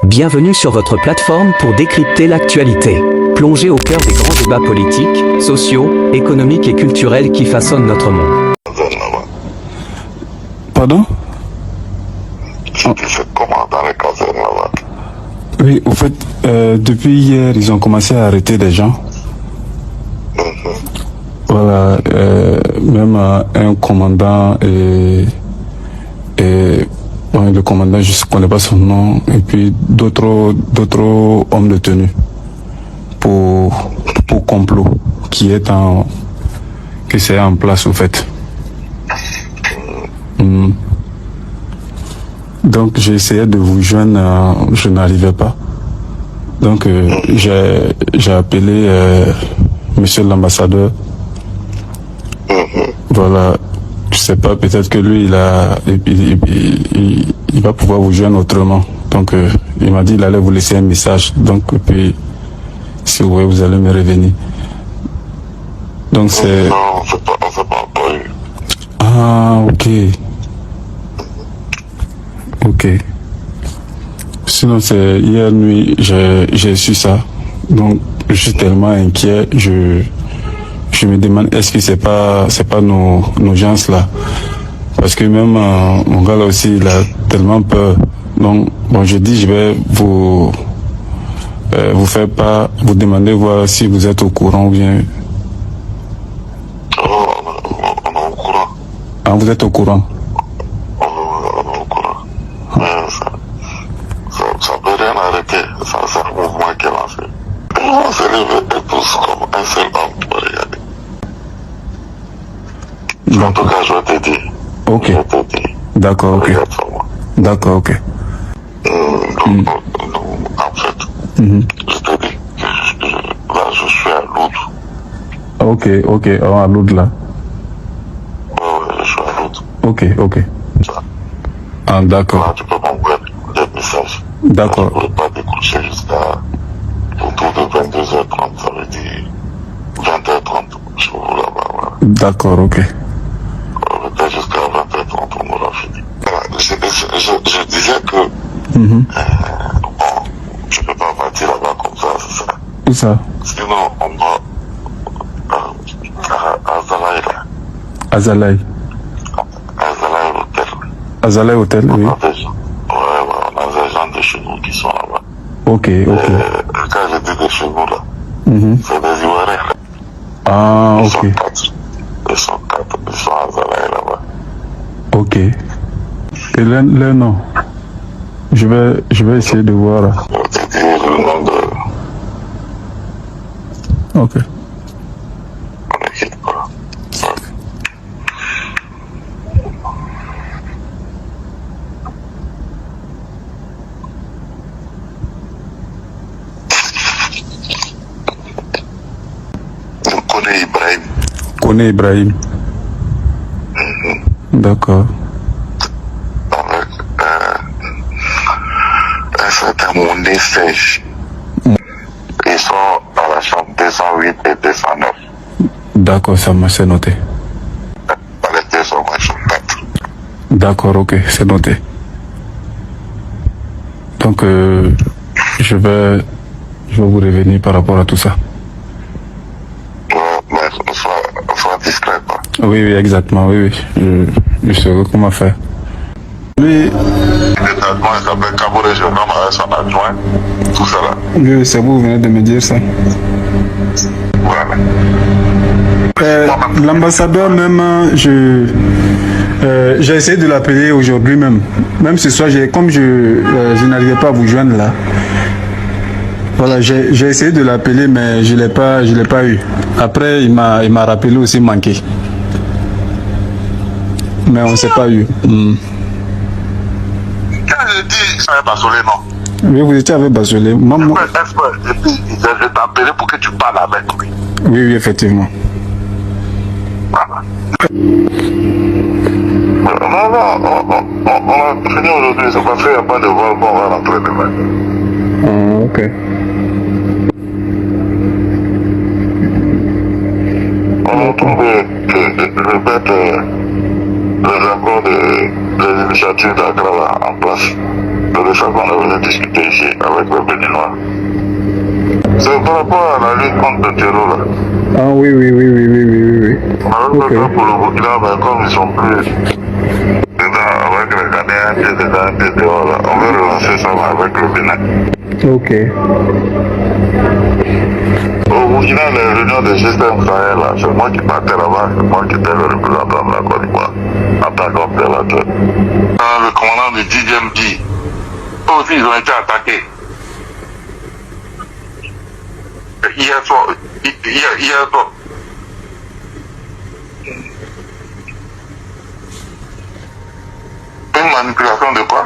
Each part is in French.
Bienvenue sur votre plateforme pour décrypter l'actualité. Plongez au cœur des grands débats politiques, sociaux, économiques et culturels qui façonnent notre monde. Pardon? Tu fais comment dans les casernes là-bas? Oui, au fait, depuis hier, ils ont commencé à arrêter des gens. Voilà, même un commandant et ouais, le commandant, je ne connais pas son nom, et puis d'autres hommes de tenue pour complot qui est que c'est en place au fait. Donc j'ai essayé de vous joindre, je n'arrivais pas. Donc j'ai appelé monsieur l'ambassadeur. Voilà, je sais pas, peut-être que lui il va pouvoir vous joindre autrement. Donc il m'a dit il allait vous laisser un message. Donc et puis si vous voulez, vous allez me revenir. Donc c'est... Non, on s'est pas encore eu. Ah, ok. Ok. Sinon, c'est hier nuit, j'ai su ça. Donc, je suis tellement inquiet, je me demande, est-ce que c'est pas nos gens là? Parce que même mon gars là aussi, il a tellement peur. Donc, bon, je dis, je vais vous faire pas, vous demander voir si vous êtes au courant ou bien. On est au courant. Ah, vous êtes au courant? On est au courant. Mais ça peut rien arrêter. C'est un mouvement qui est lancé. On s'est levé tous comme un seul homme pour regarder. En tout cas, je vais te dire. Ok. Je vais te dire. D'accord, ok. Regarde sur moi. D'accord, ok. Donc, en fait, je te dis que là, je suis à Loudou. Ok, oh, à l'autre là. Ouais, je suis à Loudou. Ok. Ça. Ah, d'accord. Là, tu peux m'envoyer des messages. D'accord. Je ne pourrais pas décrocher jusqu'à autour de 22h30, ça veut dire 20h30. Je vous là-bas, voilà. D'accord, ok. Peut-être jusqu'à 20h30, on aura fini. Voilà, je disais que bon, tu ne peux pas partir là-bas comme ça, c'est ça. Où ça? Sinon, on doit à Zalaï, là. Azalai. À Zalaï Hôtel. Azalai Hotel, oui. On a des gens, on a des gens de chez nous qui sont là-bas. Ok. Quand je dis de chez nous, là, c'est des Ivoiriens. Ah, Ils ok. sont quatre. Ils sont à Zalaï là-bas. Ok. Et leur nom? Je vais essayer de voir là. Je vais te dire le nom de Ok. mon équipe, quoi. Je connais Ibrahim. Kone Ibrahim. D'accord. Avec un certain Mondé Sèche. Ils sont à la chambre 208 et 209. D'accord, ça m'a c'est noté. Dans les deux sont ma chambre 4. D'accord, ok, c'est noté. Donc, je vais vous revenir par rapport à tout ça. Mais sois discret, quoi. Oui, exactement, oui. Je saurai comment faire. Oui, Le traitement, il s'appelle Kabouré, je nomme avec son adjoint, tout ça là. oui, c'est vous venez de me dire ça. Voilà. L'ambassadeur même, j'ai essayé de l'appeler aujourd'hui même. Même ce soir, comme je n'arrivais pas à vous joindre là. Voilà, j'ai essayé de l'appeler, mais je l'ai pas eu. Après, il m'a rappelé aussi manqué. Mais on ne s'est pas eu. Quand je dis ça est Basolé, non. Oui, vous étiez avec Basolé. Maman... Et puis, je t'ai appelé pour que tu parles avec lui. Oui, effectivement. Voilà. Non, on a fini aujourd'hui, c'est parce qu'il n'y a pas de vol, bon, on va rentrer demain. Ok. On est en train de mettre les accords des initiatives d'Agra en place. C'est de ça qu'on est venu discuter ici avec le Béninois. C'est par rapport à la lutte contre le terreau là. Ah oui. On a fait ça pour le Burkina, mais comme ils sont plus dedans avec les Ghanéens, un pied dedans, un pied dehors là, on veut relancer ça avec le Bénin. Ok. Au Burkina, les réunions de système Sahel là, c'est moi qui partais là-bas, c'est moi qui étais le représentant de la Côte d'Ivoire en tant qu'observateur. Le commandant du 10e dit, eux aussi ils ont été attaqués. Hier soir. Une manipulation de quoi?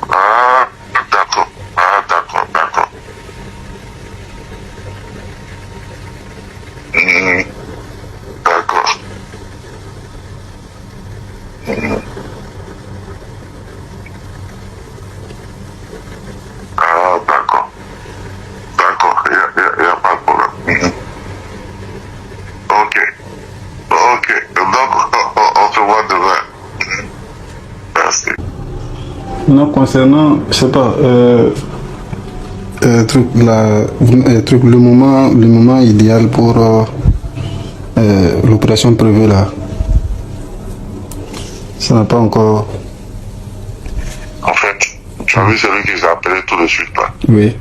Ah, d'accord. D'accord. Ah, d'accord. Il y a pas de problème. Ok. Donc, on se voit demain. Merci. Non, concernant, je sais pas, le moment idéal pour l'opération prévue là, ça n'a pas encore. En fait, tu as vu celui qui s'est appelé tout de suite là. Oui.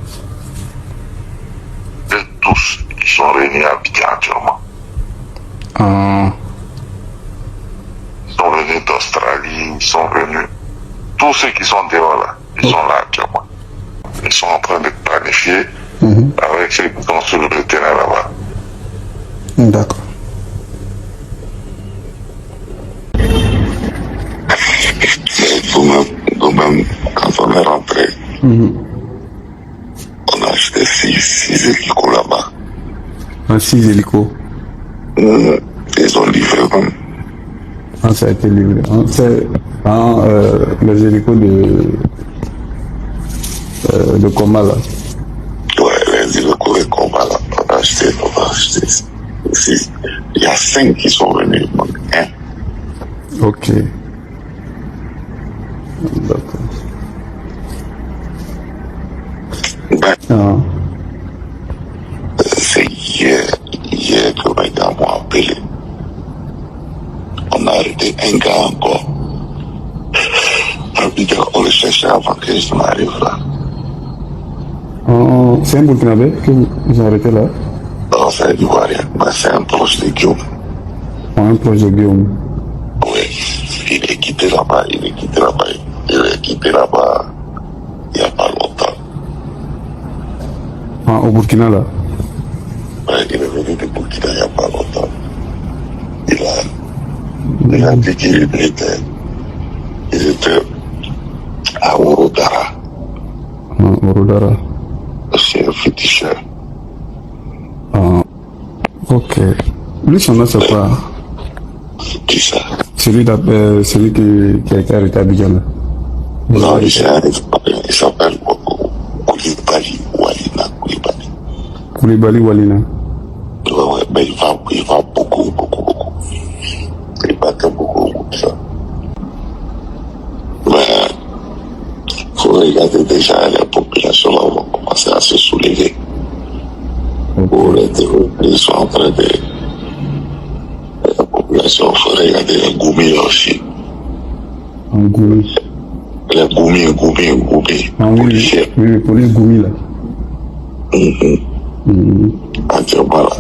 Et tous, ils sont réunis à Abidjan actuellement. Ah. Ils sont venus d'Australie, ils sont venus. Tous ceux qui sont dehors là, ils sont là actuellement. Ils sont en train de planifier avec ceux qui sont sur le terrain là-bas. D'accord. Nous-mêmes, quand on est rentré, on a acheté 6 hélicos là-bas. Ah, 6 hélicos. Ils ont livré même. Ah, ça a été livré. Ah, c'est les hélicos de coma là. Ouais, les hélicos de combat là, on a acheté 6. Il y a 5 qui sont venus, donc 1. Ok. D'accord. Ben, Ah. c'est hier que mes gars m'ont appelé. On a arrêté un gars encore. On le cherchait avant que je m'arrive là. C'est un Burkinabé que vous avez arrêté là? Non, c'est un Ivoirien, mais c'est un proche de Guillaume. Un proche de Guillaume. Oui, il est quitté là-bas, il est quitté là-bas il n'y a pas longtemps. Ah, au Burkina là? Ouais, il est venu de Burkina il n'y a pas longtemps. Il a dit qu'il était à Ourodara. Ah, Ourodara. C'est un féticheur. Ah, ok. Lui, son nom, c'est quoi? Qui ça? Celui qui a été arrêté à Abidjan là. Non, il s'appelle Koulibaly Walina. Koulibaly Walina. Ouais, mais il va beaucoup. Il battait beaucoup de ça. Mais, faut regarder déjà, les populations là vont commencer à se soulever. Pour les terroristes, ils sont en train de. La population, faut regarder les Goumi aussi. En Goumi. Les Goumi. Ah oui, oui, police Goumi là. Actuellement là.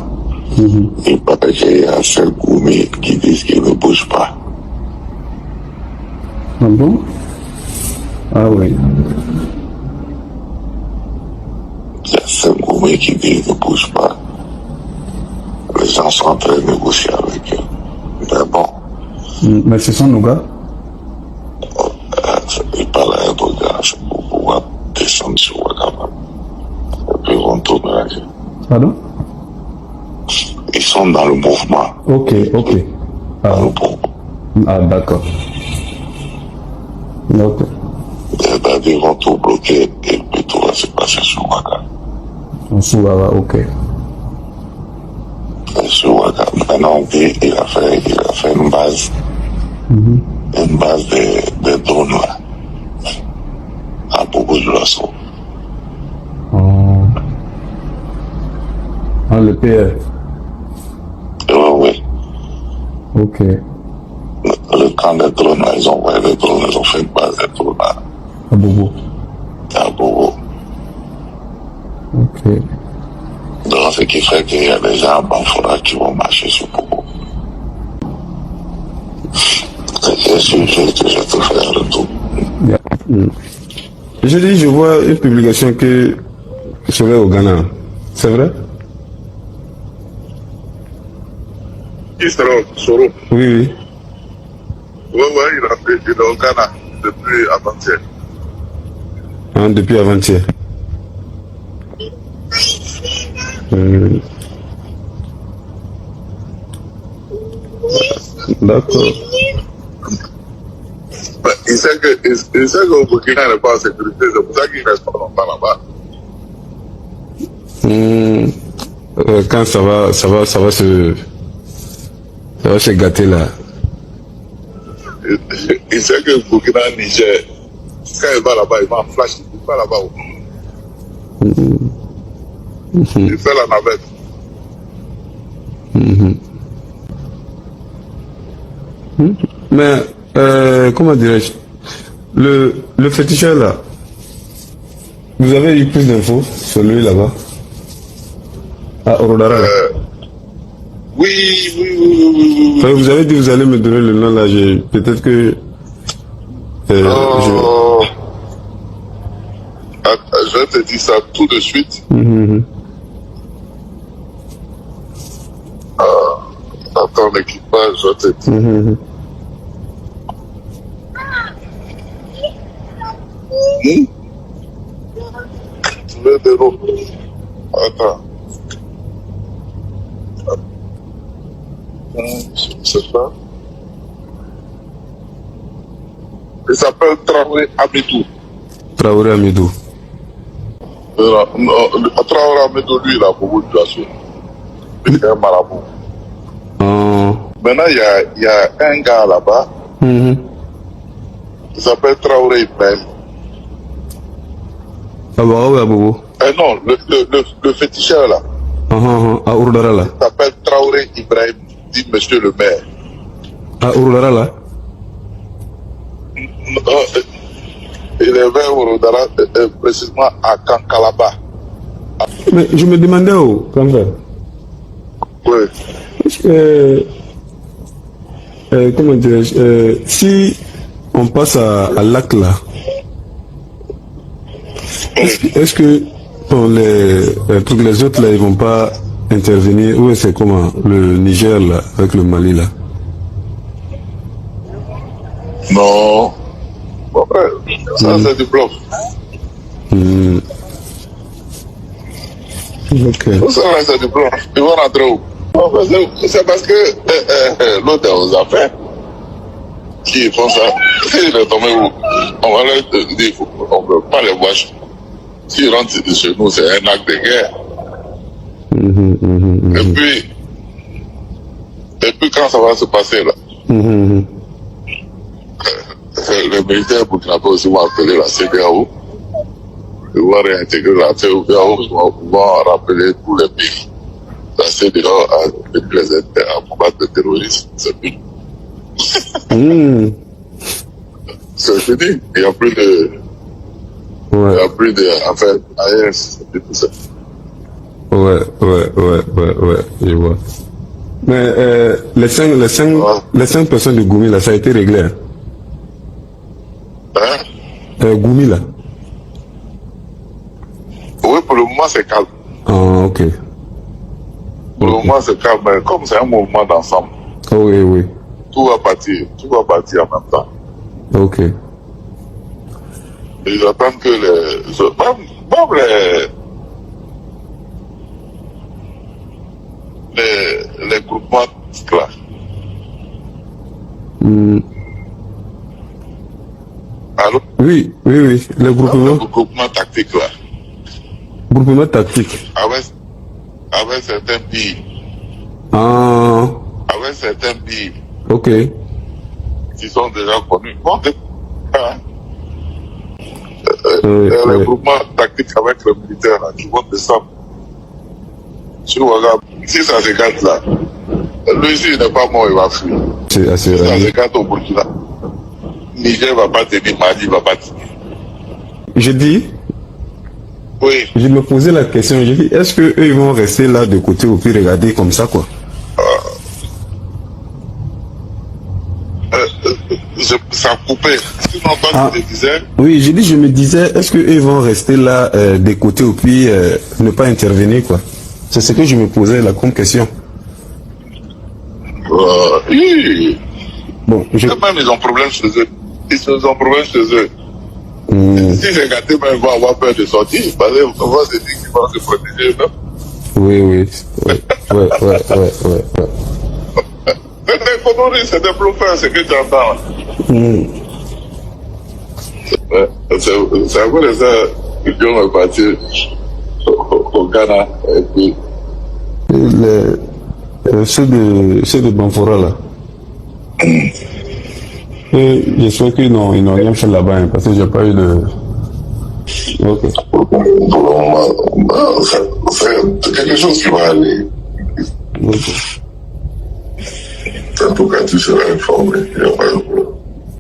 Il paraît qu'il y a 5 Goumi qui disent qu'ils ne bougent pas. Ah bon? Ah oui. Il y a 5 Goumi qui disent qu'ils ne bougent pas. Les gens sont en train de négocier avec eux. Mais bon. Mais ce sont nos gars? Ils parlent à un autre gars pour pouvoir descendre sur Ouagama. Et puis ils vont tourner avec eux. Pardon? Ils sont dans le mouvement. Ok. Ah, d'accord. Ok. C'est-à-dire ils vont tout bloquer et puis tout va se passer sur Ouagama. On s'ouvre, ok. sur Ouaga. Maintenant, il a fait une base de drones là, à Bobo du Lasso. Oh. Ah, le PR. Oui. Ok. Le camp des drones là, ils ont envoyé des drones, ils ont fait une base de drones là, À Bobo. à Bobo. Ok. Donc, ce qui fait qu'il y a des gens à Banfora qui vont marcher sur Bobo. Je te fais un retour. Yeah. Je dis, je vois une publication que je vais au Ghana. C'est vrai? Qui sera Soro? Oui, oui. Oui, il est au Ghana depuis avant-hier. Hein, depuis avant-hier. D'accord. Il sait que Burkina n'est pas en sécurité, c'est pour ça qu'il reste pas longtemps là-bas. Quand ça va se gâter là. Il sait que Burkina, Niger, quand il va là-bas, il va en flash, il va là-bas. Il fait la navette. Mais, comment dirais-je, le féticheur là, vous avez eu plus d'infos sur lui là-bas? À Orodara là. Oui. Enfin, vous avez dit que vous allez me donner le nom là, peut-être que... Je vais te dire ça tout de suite. Attends, l'équipage, je vais te dire. Tu veux de l'eau? Attends. Je sais pas. Il s'appelle Traoré Amidou. Traoré Amidou. Traoré Amidou, lui, il a beaucoup de place. Il est un marabout. Maintenant, il y a un gars là-bas. Il s'appelle Traoré Ibrahim. Ah bah ouais, à Bobo. Non, le féticheur là. À Orodara là. Il s'appelle Traoré Ibrahim, dit monsieur le maire. À Orodara là. Il est vers Orodara, précisément à Kankalaba. Mais je me demandais quand même. Oui. Est-ce que, comment dirais-je, si on passe à Lac là, est-ce que bon, les autres là ils vont pas intervenir, ou c'est comment le Niger là avec le Mali là? Non. Bon, ça c'est du bluff. Ok. Ça c'est du bluff. Ils vont rentrer où? C'est parce que l'autre est aux affaires qui font ça. S'il est tombé où? On va leur dire on ne peut pas les voir. S'ils rentrent chez nous, c'est un acte de guerre. Et puis quand ça va se passer là, les militaires burkinabés aussi vont appeler la CEDEAO. Ils vont réintégrer la CEDEAO, ils vont rappeler tous les pays. La CEDEAO a déplacé à combattre le terrorisme. C'est fini. C'est fini. Il n'y a plus de... Ouais. Il n'y a plus de... Enfin, ailleurs, c'est tout ça. Ouais, je vois. Mais les cinq personnes de Goumi là, ça a été réglé. Goumi là. Oui, pour le moment c'est calme. Ah, ok. Pour le moment c'est calme, mais comme c'est un mouvement d'ensemble. Oh, oui. Tout va partir en même temps. Ok. Ils attendent que les groupements là. Allô? Oui, le groupement. Le groupement tactique là. Groupement tactique. Avec certains pays. Ah, avec certains billes ok. qui sont déjà connus. Bon, Oui, les oui. groupements tactiques avec les militaires là, qui vont descendre. Si on regarde, si ça se gâte là, lui ici il n'est pas mort, il va fuir. C'est assez Si ça rare. se gâte au Burkina, Niger va pas tenir, Mali va pas tenir. Je dis, Oui, je me posais la question, je dis, est-ce que eux ils vont rester là de côté ou puis regarder comme ça quoi? ça a coupé. Sinon, toi, Ah. tu te disais, Oui, j'ai dit, je me disais, est-ce que eux vont rester là de côté ou puis ne pas intervenir quoi? C'est ce que je me posais là comme question. oui, Bon, je... même ils ont problème chez eux. Ils ont problème chez eux. Hmm, Si c'est gâté, même ils vont avoir peur de sortir. Parce qu'on va se dire qu'ils vont se protéger eux-mêmes. oui, oui. Ouais. C'est des conneries, c'est des bluffeurs, c'est que tu entends. Hmm. C'est à cause de ça que Dieu est parti au Ghana. Et puis, Ceux de Banfora là. Et j'espère qu'ils n'ont rien fait là-bas hein, parce que j'ai pas eu de. Ok. pour le moment, c'est quelque chose qui va aller. Ok. En tout cas, tu seras informé. Il n'y a pas de problème.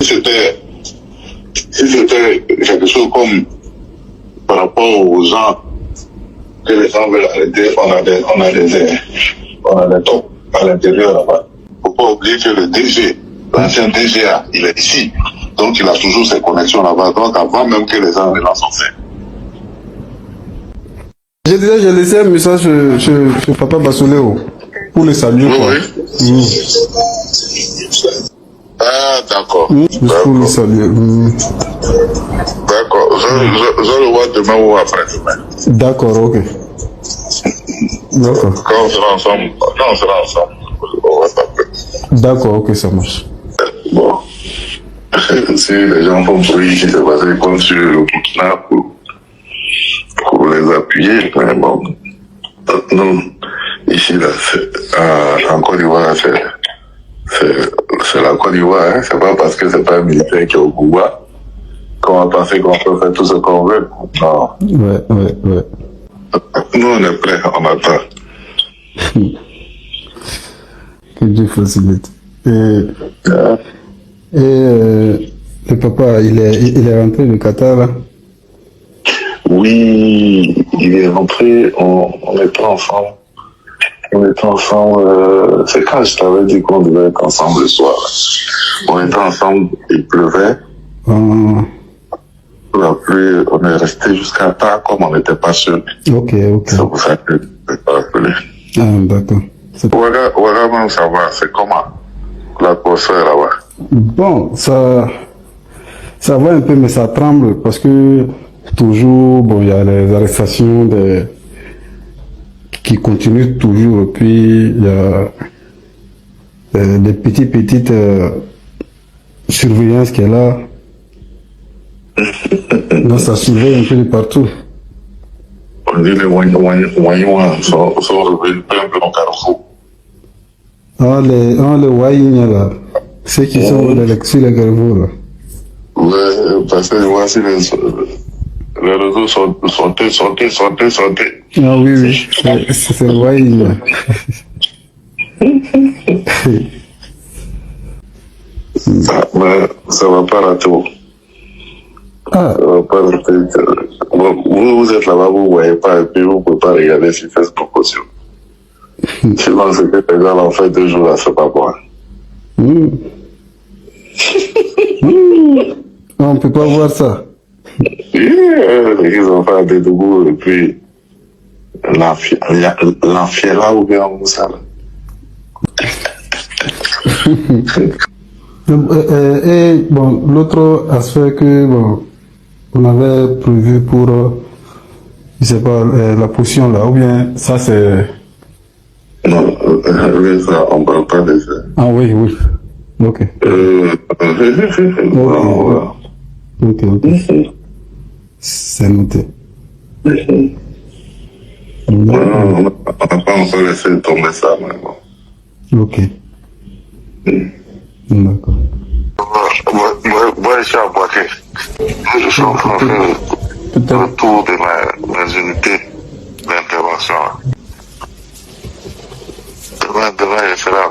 Si c'était quelque chose comme par rapport aux gens que les gens veulent arrêter, on a des tops à l'intérieur là-bas. Il ne faut pas oublier que le DG, l'ancien DGA, il est ici. Donc il a toujours ses connexions là-bas. Donc avant même que les gens ne lancent en fait. J'ai laissé un message chez Papa Basoléo pour le saluer quoi. Ah, d'accord. Juste pour le saluer. D'accord. Je le vois demain ou après-demain. D'accord, ok. D'accord. Quand on sera ensemble, on va s'appeler. D'accord, ok, ça marche. Bon. Si les gens font bruit, qui s'est passé comme sur le Burkina pour les appuyer, mais bon. Non, ici, là, en Côte d'Ivoire, c'est la Côte d'Ivoire, hein. C'est pas parce que c'est pas un militaire qui est au pouvoir qu'on va penser qu'on peut faire tout ce qu'on veut. Non. Ouais. Nous, on est prêts, on attend. Que Dieu facilite. Le papa, il est rentré du Qatar là. Oui, il est rentré, on était ensemble. C'est quand je t'avais dit qu'on devait être ensemble le soir. On était ensemble, il pleuvait. La pluie, on est resté jusqu'à tard, comme on n'était pas sûr. Ok. C'est pour ça que je t'ai rappelé. Ah, d'accord. Ouaga même, ça va, c'est comment l'atmosphère là-bas? Bon, ça va un peu, mais ça tremble parce que toujours, bon, il y a les arrestations qui continuent toujours, et puis il y a des petites surveillances qui est là. Donc ça surveille un peu de partout. On dit les Wanyouans sont revenus un peu au carrefour. Les Waïnia là, ceux qui sont sur les carrefours là. Ouais, parce que voici les réseaux sont. Ah oui, c'est le Waïnia. Mais ça va pas rater. Ah, Ça va pas rater. Bon, vous êtes là-bas, vous ne voyez pas, et puis vous ne pouvez pas regarder sur Facebook aussi. Sinon, c'est que les gens l'ont fait 2 jours là, c'est pas bon. on peut pas voir ça. Ils ont fait des debout, et puis l'enfiela ou bien Moussa. Et bon, l'autre aspect que bon, on avait prévu pour, je sais pas, la potion là, ou bien ça c'est. Non, ça, on ne parle pas de ça. Ah oui. Ok. Ok. C'est noté. On n'a pas encore laissé tomber ça, mais bon. Ok. D'accord. Moi, je suis à Boaké. Je suis en train de faire le tour de mes unités d'intervention. Demain, je serai à